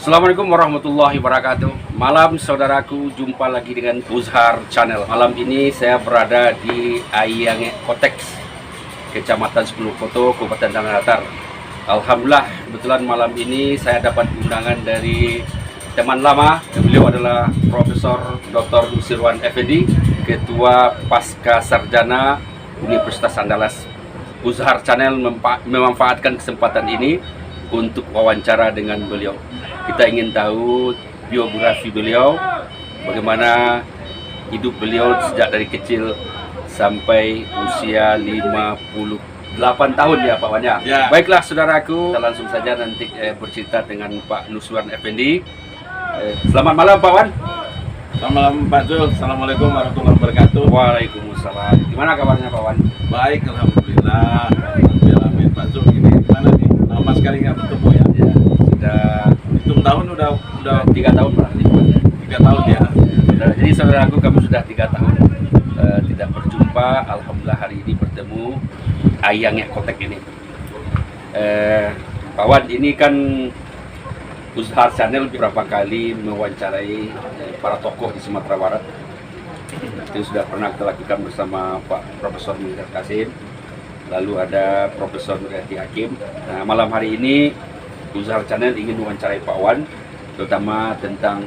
Assalamualaikum warahmatullahi wabarakatuh. Malam saudaraku, jumpa lagi dengan Uzhar Channel. Malam ini saya berada di Ayange Kotek, Kecamatan 10 Koto, Kabupaten Tanah Datar. Alhamdulillah, kebetulan malam ini saya dapat undangan dari teman lama. Beliau adalah Profesor Dr. Nusirwan Effendi, Ketua Pasca Sarjana Universitas Andalas. Uzhar Channel memanfaatkan kesempatan ini untuk wawancara dengan beliau. Kita ingin tahu biografi beliau, bagaimana hidup beliau sejak dari kecil sampai usia 58 tahun ya Pak Wan ya. Baiklah saudaraku, kita langsung saja nanti bercerita dengan Pak Nusirwan Effendi. Selamat malam Pak Wan. Selamat malam Pak Zul. Assalamualaikum warahmatullahi wabarakatuh. Waalaikumsalam. Gimana kabarnya Pak Wan? Baik, alhamdulillah. Alhamdulillah Pak Zul. Ini gimana nih? Lama sekali nggak bertemu ya. Sudah hitung tahun udah 3 tahun berarti. 3 tahun ya. Jadi saudaraku, kamu sudah 3 tahun tidak berjumpa. Alhamdulillah hari ini bertemu Ayange Kotek ini. Pak Wan, ini kan Uzhar Channel beberapa kali mewawancarai para tokoh di Sumatera Barat. Itu sudah pernah kita lakukan bersama Pak Profesor Munir Kasim, lalu ada Profesor Nuriyati Hakim. Nah, malam hari ini Uzhar Channel ingin mewawancarai Pak Wan, terutama tentang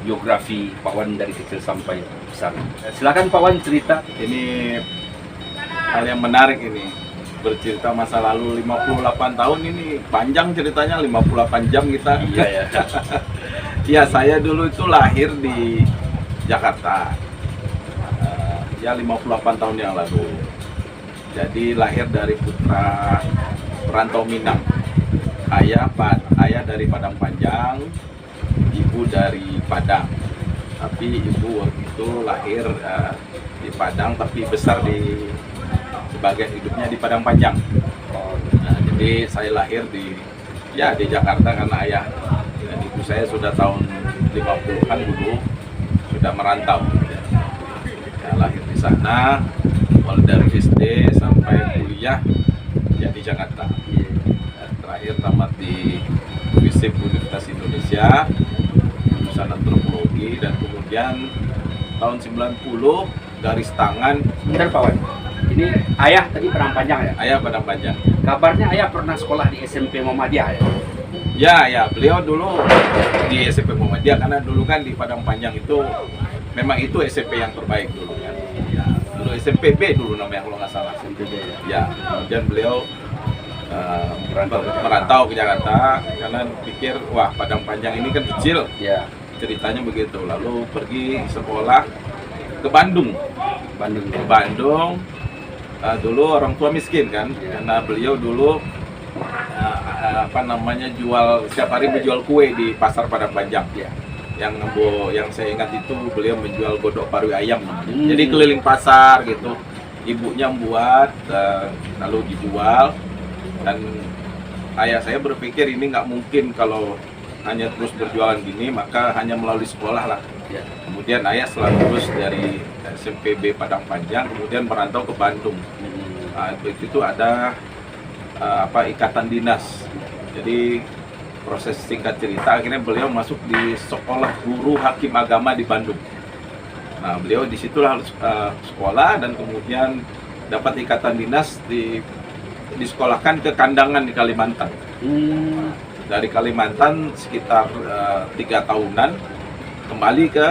biografi Pak Wan dari kecil sampai besar. Silakan Pak Wan cerita. Ini hal yang menarik ini. Bercerita masa lalu 58 tahun ini panjang ceritanya, 58 jam kita. Iya ya. Ya, saya dulu itu lahir di Jakarta. Ya 58 tahun yang lalu. Jadi lahir dari putra perantau Minang. Ayah dari Padang Panjang, ibu dari Padang. Tapi ibu waktu itu lahir di Padang, tapi besar di sebagian hidupnya di Padang Panjang. Nah, jadi saya lahir di Jakarta karena ayah dan ibu saya sudah tahun 50-an dulu sudah merantau. Ya, lahir di sana, mulai dari SD sampai kuliah ya di Jakarta. Dan terakhir tamat di FISIP Universitas Indonesia, jurusan antropologi, dan kemudian tahun 90 garis tangan. Bentar Pak Wan, ini ayah tadi Padang Panjang ya? Ayah Padang Panjang. Kabarnya ayah pernah sekolah di SMP Muhammadiyah ya? Ya, beliau dulu di SMP Muhammadiyah karena dulu kan di Padang Panjang itu memang itu SMP yang terbaik dulu kan. Ya, dulu SMP B dulu namanya kalau nggak salah. SMP B ya? Ya, kemudian beliau merantau ke Jakarta karena pikir wah Padang Panjang ini kan kecil. Ya. Ceritanya begitu. Lalu pergi sekolah ke Bandung. Dulu orang tua miskin kan, karena beliau dulu jual setiap hari menjual kue di pasar Padang Panjang. Yang saya ingat itu beliau menjual godok paru ayam namanya. Jadi keliling pasar gitu, ibunya membuat lalu dijual. Dan ayah saya berpikir ini nggak mungkin kalau hanya terus berjualan gini, maka hanya melalui sekolah lah. Kemudian ayah setelah lulus dari SMP B Padang Panjang, kemudian merantau ke Bandung. Itu ada ikatan dinas. Jadi proses singkat cerita, akhirnya beliau masuk di sekolah guru hakim agama di Bandung. Nah, beliau disitulah sekolah dan kemudian dapat ikatan dinas disekolahkan ke Kandangan di Kalimantan. Dari Kalimantan sekitar 3 tahunan kembali ke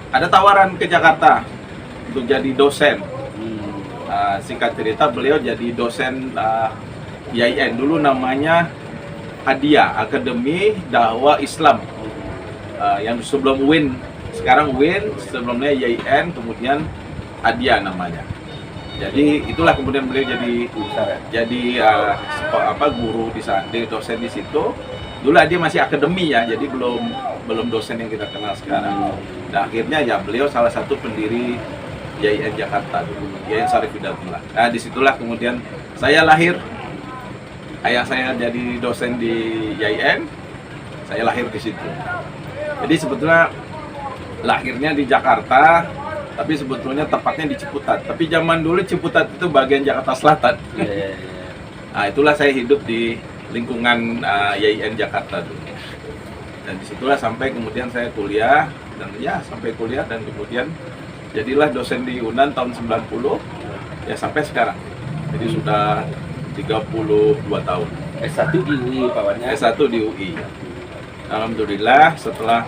ada tawaran ke Jakarta untuk jadi dosen. Singkat cerita beliau jadi dosen IAIN, dulu namanya ADIA, Akademi Dakwah Islam, yang sebelum UIN, sekarang UIN, sebelumnya IAIN, kemudian ADIA namanya. Jadi itulah kemudian beliau jadi guru di sana, dosen di situ. Dulu dia masih akademi ya, jadi belum dosen yang kita kenal sekarang. Nah, akhirnya ya beliau salah satu pendiri IAIN Jakarta dulu, IAIN Syarif Hidayatullah. Nah, disitulah kemudian saya lahir. Ayah saya jadi dosen di IAIN, saya lahir di situ. Jadi sebetulnya lahirnya di Jakarta, tapi sebetulnya tepatnya di Ciputat. Tapi zaman dulu Ciputat itu bagian Jakarta Selatan. Nah, itulah saya hidup di lingkungan YIN Jakarta dulu. Dan disitulah sampai kemudian saya kuliah dan ya sampai kuliah dan kemudian jadilah dosen di UNAN tahun 90 ya sampai sekarang. Jadi sudah 32 tahun. S1 di UI Pak Wan, ya? S1 di UI. Alhamdulillah setelah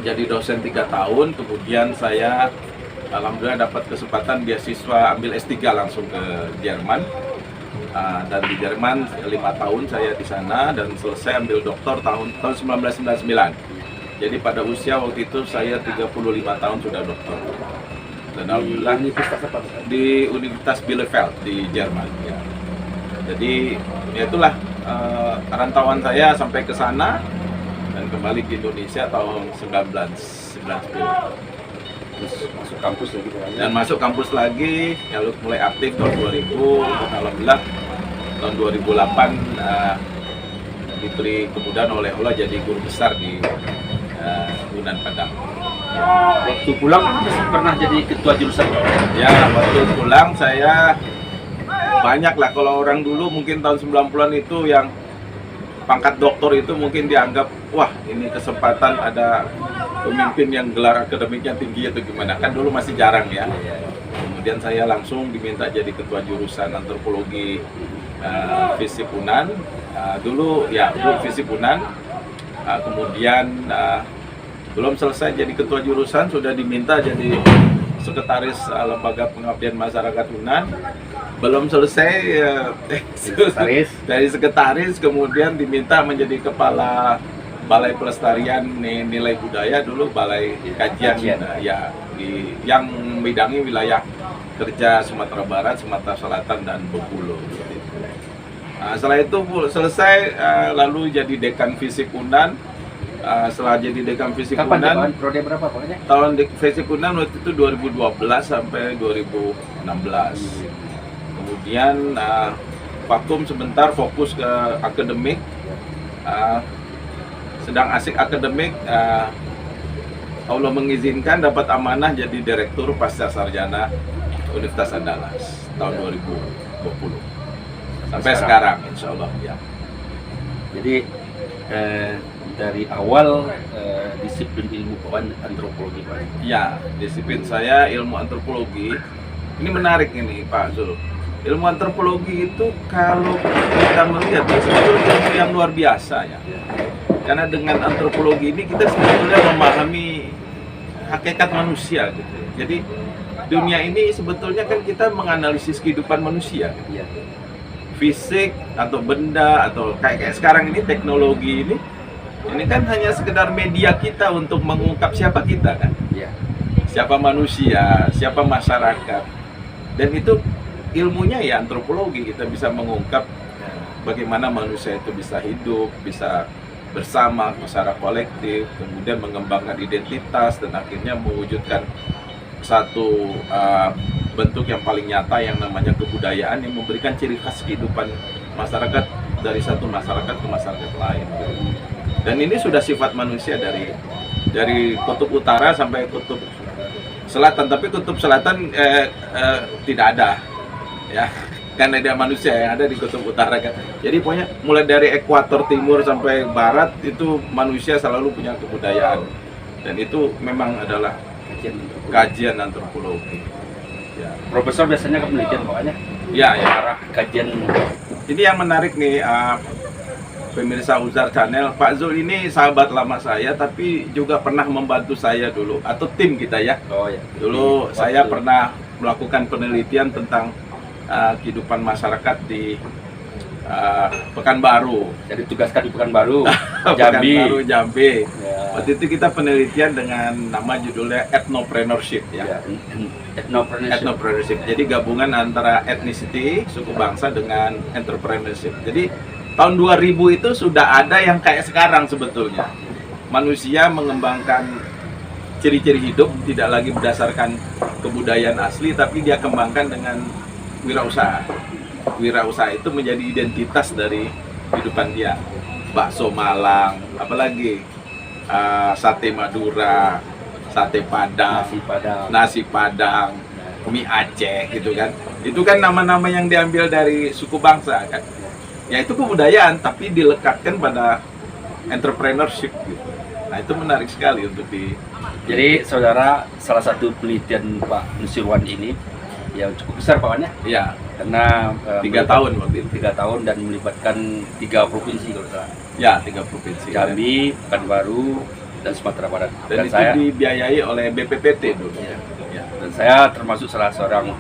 jadi dosen 3 tahun, kemudian saya alhamdulillah dapat kesempatan beasiswa ambil S3 langsung ke Jerman. Dan di Jerman 5 tahun saya di sana dan selesai ambil doktor tahun 1999. Jadi pada usia waktu itu saya 35 tahun sudah doktor. Dan alhamdulillah di Universitas Bielefeld di Jerman. Ya. Jadi ya itulah rantauan saya sampai ke sana dan kembali ke Indonesia tahun 1990. Terus masuk kampus lagi Pak Wan, ya? Dan masuk kampus lagi, lalu mulai aktif tahun 2000 dan alhamdulillah tahun 2008 diberi kemudahan oleh Allah jadi guru besar di UNAN Padang. Waktu pulang pernah jadi ketua jurusan Pak Wan? Ya, waktu pulang saya banyak lah, kalau orang dulu mungkin tahun 90-an itu yang pangkat doktor itu mungkin dianggap wah ini kesempatan ada pemimpin yang gelar akademiknya tinggi atau gimana, kan dulu masih jarang ya. Kemudian saya langsung diminta jadi ketua jurusan antropologi FISIP UNAN. Dulu FISIP UNAN. Kemudian belum selesai jadi ketua jurusan sudah diminta jadi sekretaris lembaga pengabdian masyarakat UNAN. Belum selesai dari sekretaris kemudian diminta menjadi kepala Balai Pelestarian Nilai Budaya, dulu Balai Kajian. Yang membidangi wilayah kerja Sumatera Barat, Sumatera Selatan dan Bengkulu. Setelah itu selesai lalu jadi dekan FISIP UNAN. Setelah jadi dekan FISIP UNAN, periode berapa pokoknya? tahun FISIP UNAN waktu itu 2012 sampai 2016. Kemudian vakum sebentar, fokus ke akademik. Sedang asik akademik, Allah mengizinkan dapat amanah jadi direktur pasca sarjana Universitas Andalas tahun 2020 sampai sekarang insya Allah ya. Jadi dari awal disiplin ilmu Pak Wan antropologi Pak? Ya, disiplin saya ilmu antropologi. Ini menarik ini Pak Zul. Ilmu antropologi itu kalau kita melihat sebetulnya ilmu yang luar biasa ya. Karena dengan antropologi ini kita sebetulnya memahami hakikat manusia gitu. Jadi dunia ini sebetulnya kan kita menganalisis kehidupan manusia. Iya. Fisik atau benda atau kayak sekarang ini teknologi ini kan hanya sekedar media kita untuk mengungkap siapa kita kan. Iya. Siapa manusia, siapa masyarakat. Dan itu ilmunya ya antropologi, kita bisa mengungkap bagaimana manusia itu bisa hidup, bisa bersama secara kolektif, kemudian mengembangkan identitas dan akhirnya mewujudkan satu bentuk yang paling nyata yang namanya kebudayaan yang memberikan ciri khas kehidupan masyarakat dari satu masyarakat ke masyarakat lain. Dan ini sudah sifat manusia dari kutub utara sampai kutub selatan, tapi kutub selatan tidak ada ya. Kan ada manusia yang ada di kutub utara kan. Jadi pokoknya mulai dari ekuator timur sampai barat itu manusia selalu punya kebudayaan. Dan itu memang adalah kajian antropologi. Ya. Profesor biasanya penelitian pokoknya? Ya, ya. Arah kajian. Ini yang menarik nih pemirsa Uzar Channel. Pak Zul ini sahabat lama saya tapi juga pernah membantu saya dulu atau tim kita ya. Oh ya. Dulu saya pernah melakukan penelitian tentang kehidupan masyarakat di Pekanbaru. Jadi tugaskan di Pekanbaru, Jambi. Pekanbaru, Jambi. Ya. Waktu itu kita penelitian dengan nama judulnya Ethnopreneurship ya. Ethnopreneurship. Jadi gabungan antara ethnicity, suku bangsa dengan entrepreneurship. Jadi tahun 2000 itu sudah ada yang kayak sekarang sebetulnya. Manusia mengembangkan ciri-ciri hidup tidak lagi berdasarkan kebudayaan asli, tapi dia kembangkan dengan wirausaha. Wirausaha itu menjadi identitas dari kehidupan dia. Bakso Malang, apalagi sate Madura, sate Padang, nasi Padang, mie Aceh gitu kan. Itu kan nama-nama yang diambil dari suku bangsa kan. Ya itu kebudayaan, tapi dilekatkan pada entrepreneurship gitu. Nah itu menarik sekali untuk di. Jadi saudara, salah satu penelitian Pak Nusirwan ini yang cukup besar Pak Wan ya, Ya, karena 3 tahun waktu itu. 3 tahun dan melibatkan 3 provinsi kalau salah. Ya, 3 provinsi. Jambi, Pekanbaru, dan Sumatera Barat. Dan itu dibiayai oleh BPPT dulu. Ya. Ya. Dan saya termasuk salah seorang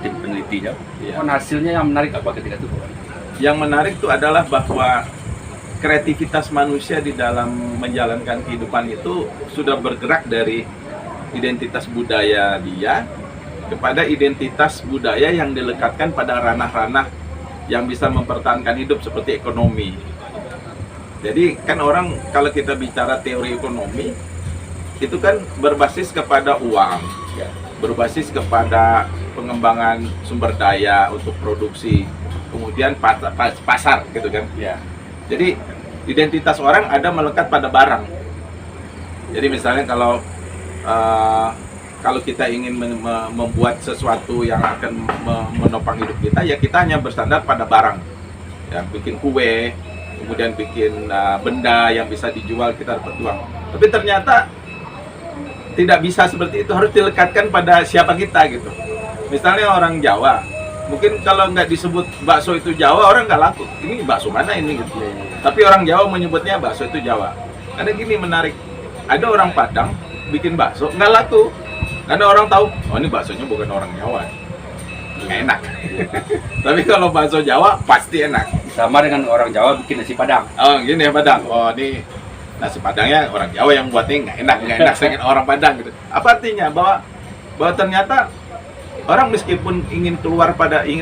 tim penelitinya. Ya. Hasilnya yang menarik apa ketika itu Pak Wan? Yang menarik itu adalah bahwa kreativitas manusia di dalam menjalankan kehidupan itu sudah bergerak dari identitas budaya dia kepada identitas budaya yang dilekatkan pada ranah-ranah yang bisa mempertahankan hidup seperti ekonomi. Jadi kan orang kalau kita bicara teori ekonomi itu kan berbasis kepada uang, Ya. berbasis kepada pengembangan sumber daya untuk produksi, kemudian pasar gitu kan. Ya. Jadi identitas orang ada melekat pada barang. Jadi misalnya kalau kita ingin membuat sesuatu yang akan menopang hidup kita, ya kita hanya bersandar pada barang. Ya, bikin kue, kemudian bikin benda yang bisa dijual, kita dapat uang. Tapi ternyata tidak bisa seperti itu, harus dilekatkan pada siapa kita gitu. Misalnya orang Jawa, mungkin kalau nggak disebut bakso itu Jawa, orang nggak laku. Ini bakso mana ini gitu. Tapi orang Jawa menyebutnya bakso itu Jawa. Karena gini menarik, ada orang Padang bikin bakso nggak laku. Karena orang tahu, oh ini baksonya bukan orang Jawa, nggak enak. Tapi kalau bakso Jawa pasti enak. Sama dengan orang Jawa bikin nasi Padang. Oh gini ya Padang, oh ini nasi Padangnya orang Jawa yang buatnya nggak enak dengan orang Padang gitu. Apa artinya? Bahwa ternyata orang meskipun ingin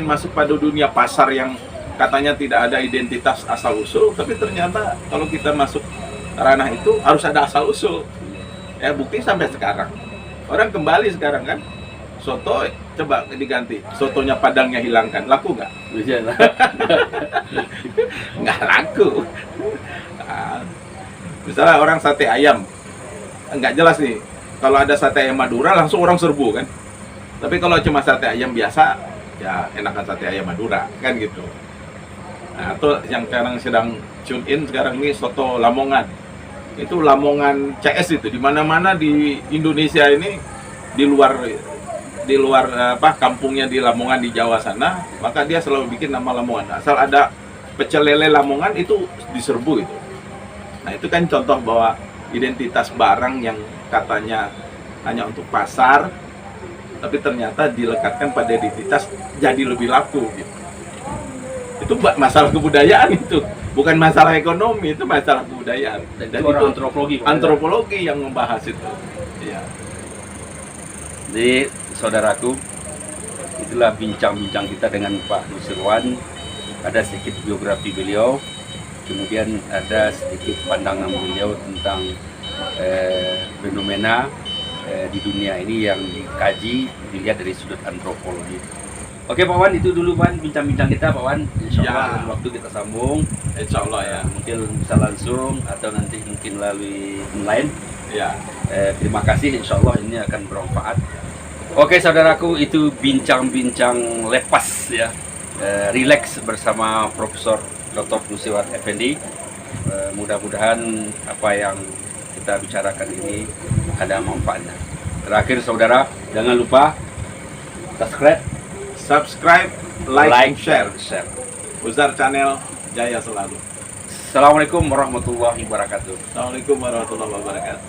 masuk pada dunia pasar yang katanya tidak ada identitas asal usul, tapi ternyata kalau kita masuk ranah itu harus ada asal usul. Ya bukti sampai sekarang. Orang kembali sekarang kan, soto coba diganti, sotonya Padangnya hilangkan, laku nggak? Bisa lah. Nggak laku. Nah, misalnya orang sate ayam, nggak jelas nih. Kalau ada sate ayam Madura langsung orang serbu kan. Tapi kalau cuma sate ayam biasa, ya enakan sate ayam Madura kan gitu. Nah, atau yang sekarang sedang tune in sekarang ini soto Lamongan. Itu Lamongan CS itu di mana-mana di Indonesia ini, di luar kampungnya di Lamongan di Jawa sana, maka dia selalu bikin nama Lamongan. Asal ada pecel lele Lamongan itu diserbu itu. Nah, itu kan contoh bahwa identitas barang yang katanya hanya untuk pasar, tapi ternyata dilekatkan pada identitas jadi lebih laku gitu. Itu masalah kebudayaan itu, bukan masalah ekonomi, itu masalah kebudayaan. Dan itu antropologi yang membahas itu. Ya. Jadi saudaraku, itulah bincang-bincang kita dengan Pak Nusirwan. Ada sedikit biografi beliau, kemudian ada sedikit pandangan beliau tentang fenomena di dunia ini yang dikaji, dilihat dari sudut antropologi. Oke Pak Wan, itu dulu Wan bincang-bincang kita Pak Wan. Insya Allah Ya. waktu kita sambung. Insya Allah ya. Mungkin bisa langsung atau nanti mungkin melalui online. Ya. Terima kasih, insya Allah ini akan bermanfaat. Oke saudaraku, itu bincang-bincang lepas ya, relax bersama Profesor Dr. Nusirwan Effendi. Mudah-mudahan apa yang kita bicarakan ini ada manfaatnya. Terakhir saudara, jangan lupa Subscribe, like, share. Uzar Channel Jaya selalu. Assalamualaikum warahmatullahi wabarakatuh. Assalamualaikum warahmatullahi wabarakatuh.